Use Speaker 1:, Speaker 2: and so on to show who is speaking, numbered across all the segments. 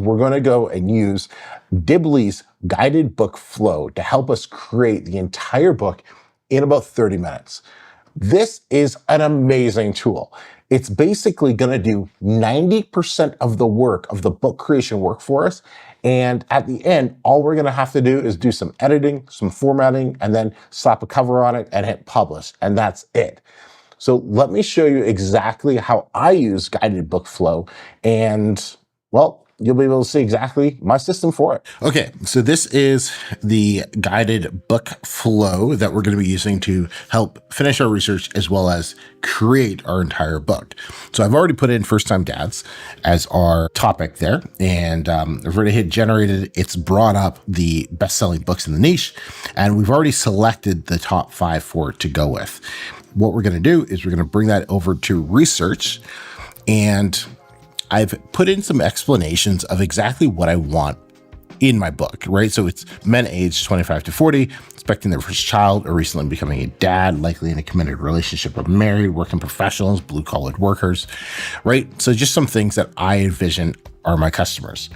Speaker 1: we're going to go and use Dibley's guided book flow to help us create the entire book in about 30 minutes. This is an amazing tool. It's basically going to do 90% of the work of the book creation work for us. And at the end, all we're going to have to do is do some editing, some formatting, and then slap a cover on it and hit publish. And that's it. So let me show you exactly how I use guided book flow. And well, you'll be able to see exactly my system for it. Okay, so this is the guided book flow that we're going to be using to help finish our research as well as create our entire book. So I've already put in first-time dads as our topic there, and I've already hit generated. It's brought up the best-selling books in the niche, and we've already selected the top 5 for it to go with. What we're going to do is we're going to bring that over to research, and I've put in some explanations of exactly what I want in my book, right? So it's men aged 25 to 40, expecting their first child or recently becoming a dad, likely in a committed relationship or married, working professionals, blue-collar workers, right? So just some things that I envision are my customers.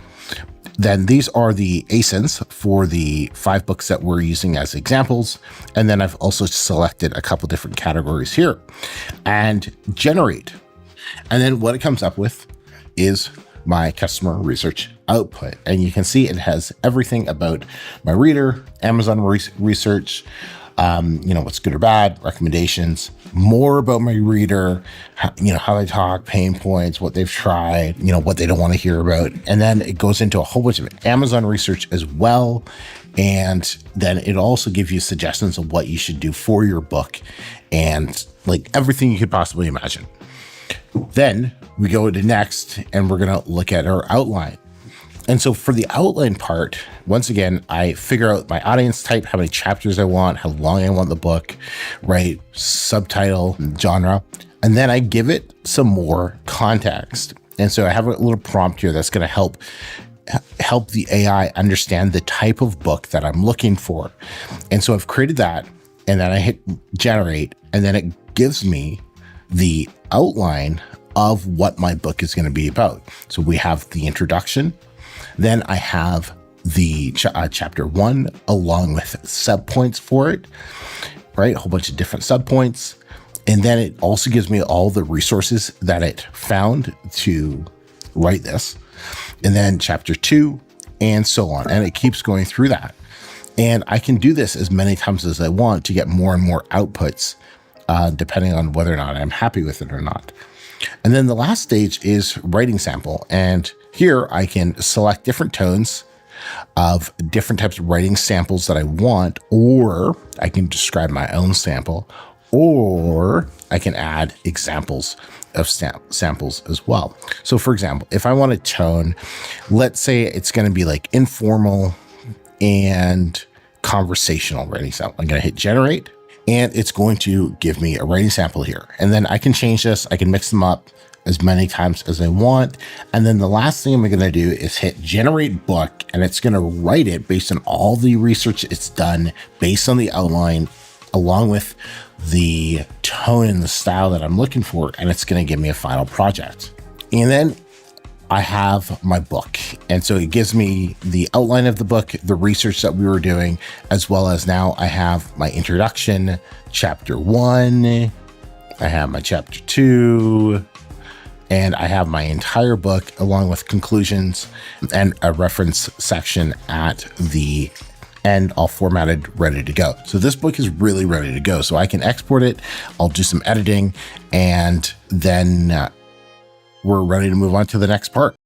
Speaker 1: Then these are the ASINs for the 5 books that we're using as examples. And then I've also selected a couple different categories here and generate. And then what it comes up with is my customer research output. And you can see it has everything about my reader, Amazon research, what's good or bad, recommendations, more about my reader, how they talk, pain points, what they've tried, what they don't want to hear about. And then it goes into a whole bunch of Amazon research as well. And then it also gives you suggestions of what you should do for your book and like everything you could possibly imagine. Then we go to next and we're going to look at our outline. And so for the outline part, once again, I figure out my audience type, how many chapters I want, how long I want the book, right? Subtitle, genre, and then I give it some more context. And so I have a little prompt here that's going to help the AI understand the type of book that I'm looking for. And so I've created that, and then I hit generate, and then it gives me the outline of what my book is going to be about. So we have the introduction, then I have the chapter 1 along with subpoints for it, right? A whole bunch of different subpoints. And then it also gives me all the resources that it found to write this. And then chapter 2 and so on. And it keeps going through that. And I can do this as many times as I want to get more and more outputs, depending on whether or not I'm happy with it or not. And then the last stage is writing sample. And here I can select different tones of different types of writing samples that I want, or I can describe my own sample, or I can add examples of samples as well. So for example, if I want a tone, let's say it's going to be like informal and conversational writing sample. I'm going to hit generate, and it's going to give me a writing sample here. And then I can change this. I can mix them up as many times as I want. And then the last thing I'm going to do is hit generate book, and it's going to write it based on all the research it's done, based on the outline, along with the tone and the style that I'm looking for. And it's going to give me a final project. And then I have my book. And so it gives me the outline of the book, the research that we were doing, as well as now I have my introduction, chapter 1, I have my chapter 2, and I have my entire book along with conclusions and a reference section at the end, all formatted, ready to go. So this book is really ready to go. So I can export it. I'll do some editing, and then we're ready to move on to the next part.